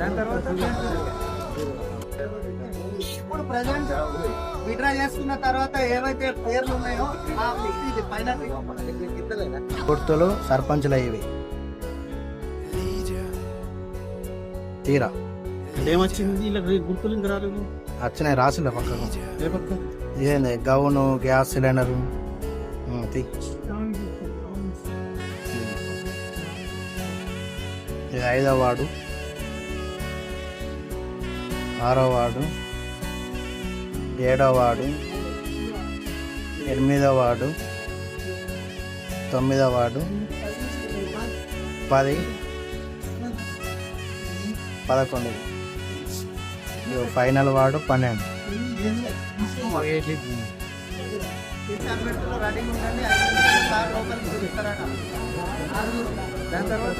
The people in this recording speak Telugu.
దాని తర్వాత ఇప్పుడు ప్రజెంట్ విడ్రా చేసుకున్న తర్వాత ఏవైతే పేర్లు ఉన్నాయో ఆ ఇది ఫైనల్ గుర్తులు సర్పంచులు అయ్యేవి తీరా ఏమొచ్చింది ఇలా గుర్తులు ఇంకా రాలేదు. వచ్చినాయి రాసిండే పక్కకు ఏ పక్క ఇదేంది గౌను గ్యాస్ సిలిండరు తీ. ఇది 5వ వార్డు 6వ వార్డు 7వ వార్డు 8వ వార్డు 9వ వార్డు 10 11 ఫైనల్ వార్డు 12. రెడీ ఉండండి లోపలికి ఇస్తారట. దాని తర్వాత